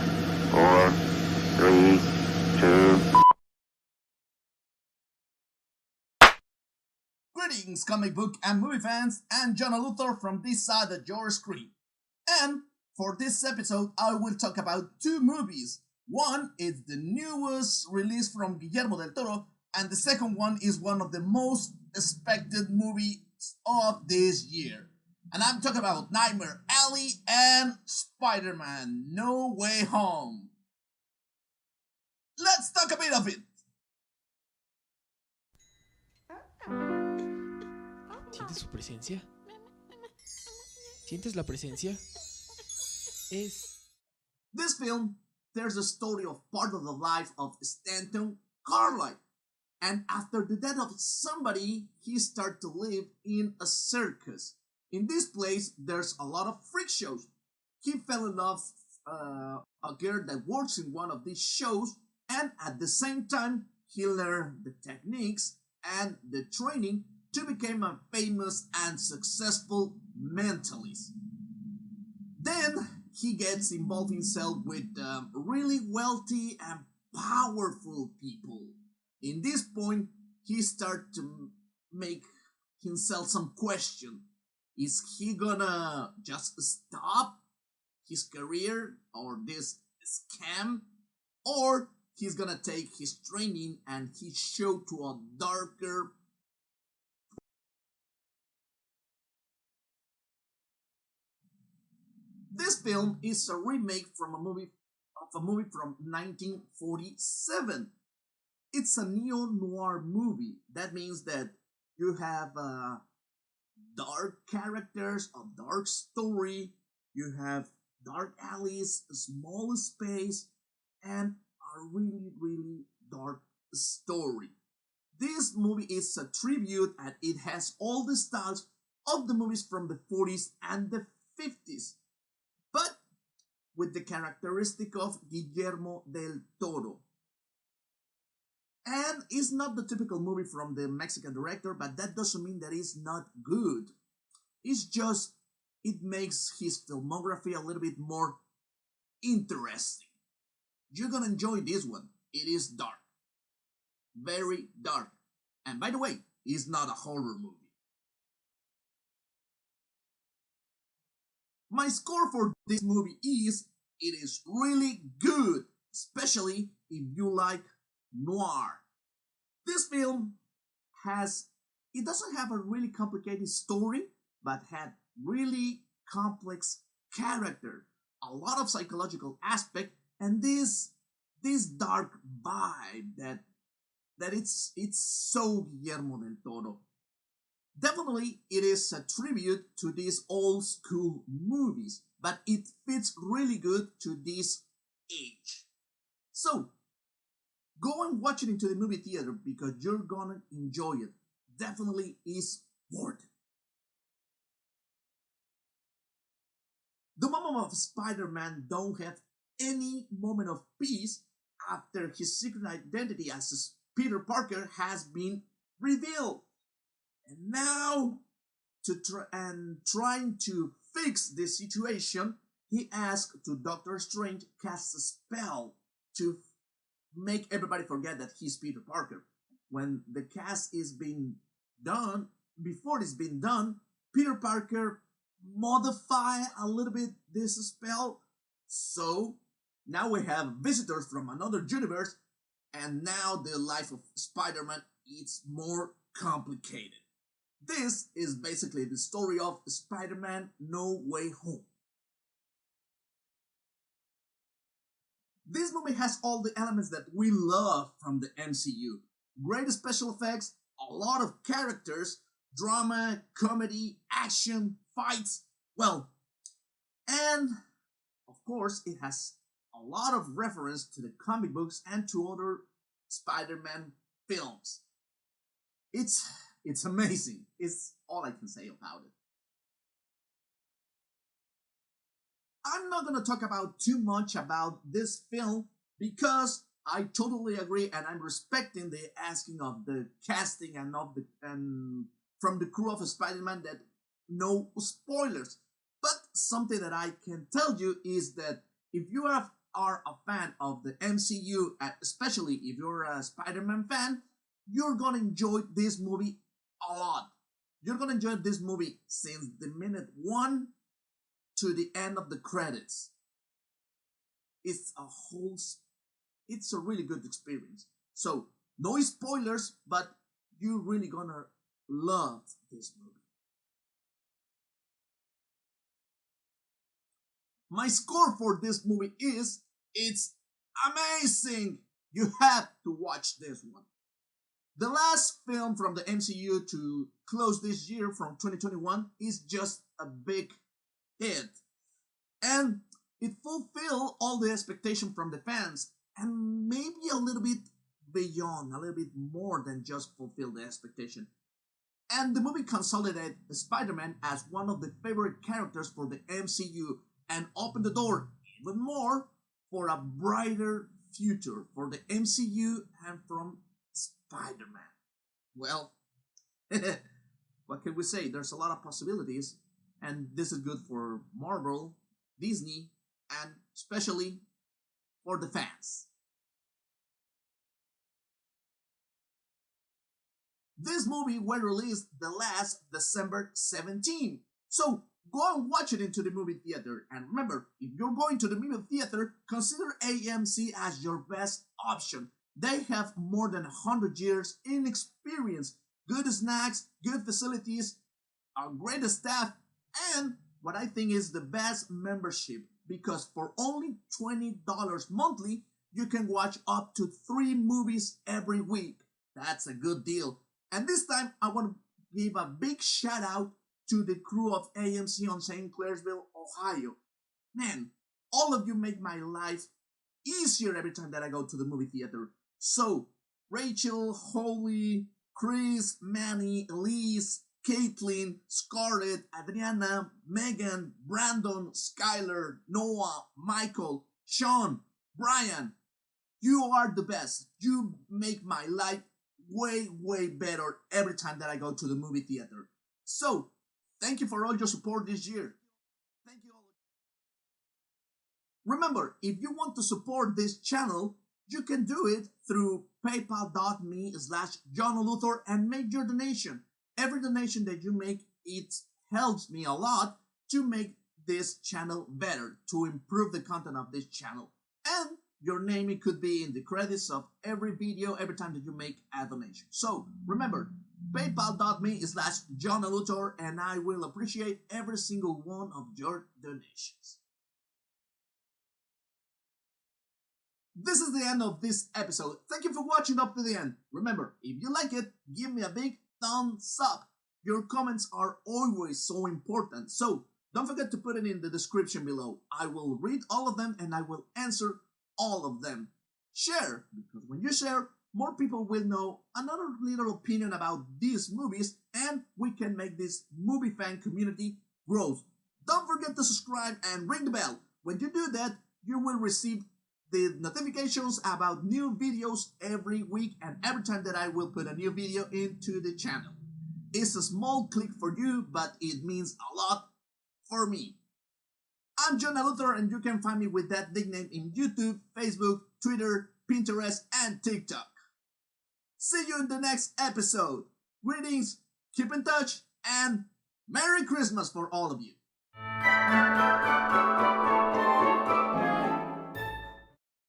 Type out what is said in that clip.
4, 3, 2. Greetings, comic book and movie fans, and JONALUTHOR from this side of your screen. And for this episode, I will talk about two movies. One is the newest release from Guillermo del Toro, and the second one is one of the most expected movies of this year. And I'm talking about Nightmare Alley and Spider-Man No Way Home. Let's talk a bit of it. ¿Sientes su presencia? ¿Sientes la presencia? This film tells the story of part of the life of Stanton Carlyle. And after the death of somebody, he started to live in a circus. In this place, there's a lot of freak shows. He fell in love with a girl that works in one of these shows, and at the same time, he learned the techniques and the training to become a famous and successful mentalist. Then he gets involved himself with really wealthy and powerful people. In this point, he starts to make himself some question. Is he gonna just stop his career or this scam? Or he's gonna take his training and his show to a darker This film is a remake from a movie from 1947. It's a neo-noir movie. That means that you have dark characters, a dark story, you have dark alleys, a small space, and a really dark story. This movie is a tribute and it has all the styles of the movies from the 40s and the 50s. But with the characteristic of Guillermo del Toro. And it's not the typical movie from the Mexican director, but that doesn't mean that it's not good. It's just, it makes his filmography a little bit more interesting. You're gonna enjoy this one. It is dark. Very dark. And by the way, it's not a horror movie. My score for this movie is, it is really good, especially if you like noir. This film it doesn't have a really complicated story, but had really complex character, a lot of psychological aspect, and this dark vibe that it's so Guillermo del Toro. Definitely, it is a tribute to these old school movies, but it fits really good to this age. So, go and watch it into the movie theater because you're gonna enjoy it. Definitely is worth it. The mom of Spider-Man don't have any moment of peace after his secret identity as Peter Parker has been revealed. And now, trying to fix this situation, he asked to Doctor Strange cast a spell to make everybody forget that he's Peter Parker. When the cast is being done, before it's been done, Peter Parker modify a little bit this spell. So now we have visitors from another universe, and now the life of Spider-Man is more complicated. This is basically the story of Spider-Man No Way Home. This movie has all the elements that we love from the MCU. Great special effects, a lot of characters, drama, comedy, action, fights, well, and of course it has a lot of reference to the comic books and to other Spider-Man films. It's amazing. It's all I can say about it. I'm not gonna talk about too much about this film because I totally agree and I'm respecting the asking of the casting and from the crew of Spider-Man that no spoilers. But something that I can tell you is that if you have are a fan of the MCU, and especially if you're a Spider-Man fan, you're gonna enjoy this movie a lot. You're gonna enjoy this movie since the minute 1 to the end of the credits. It's a really good experience. So, no spoilers, but you're really gonna love this movie. My score for this movie is, it's amazing! You have to watch this one. The last film from the MCU to close this year from 2021 is just a big hit. And it fulfilled all the expectation from the fans, and maybe a little bit beyond, a little bit more than just fulfill the expectation. And the movie consolidated Spider-Man as one of the favorite characters for the MCU and opened the door even more for a brighter future for the MCU and from Spider-Man. Well, what can we say? There's a lot of possibilities, and this is good for Marvel, Disney, and especially for the fans. This movie was released the last December 17. So go and watch it into the movie theater. And remember, if you're going to the movie theater, consider AMC as your best option. They have more than 100 years in experience, good snacks, good facilities, a great staff, and what I think is the best membership, because for only $20 monthly, you can watch up to 3 movies every week. That's a good deal. And this time, I want to give a big shout out to the crew of AMC on St. Clairsville, Ohio. Man, all of you make my life easier every time that I go to the movie theater. So, Rachel, Holly, Chris, Manny, Elise, Caitlin, Scarlett, Adriana, Megan, Brandon, Skylar, Noah, Michael, Sean, Brian, you are the best. You make my life way better every time that I go to the movie theater. So, thank you for all your support this year. Thank you all. Remember, if you want to support this channel, you can do it through paypal.me/JONALUTHOR and make your donation. Every donation that you make, it helps me a lot to make this channel better, to improve the content of this channel. And your name, it could be in the credits of every video every time that you make a donation. So remember, paypal.me/JONALUTHOR, and I will appreciate every single one of your donations. This is the end of this episode. Thank you for watching up to the end. Remember, if you like it, give me a big thumbs up. Your comments are always so important, so don't forget to put it in the description below. I will read all of them and I will answer all of them. Share, because when you share, more people will know another little opinion about these movies, and we can make this movie fan community grow. Don't forget to subscribe and ring the bell. When you do that, you will receive the notifications about new videos every week and every time that I will put a new video into the channel. It's a small click for you, but it means a lot for me. I'm JONALUTHOR, and you can find me with that nickname in YouTube, Facebook, Twitter, Pinterest, and TikTok. See you in the next episode. Greetings, keep in touch, and Merry Christmas for all of you.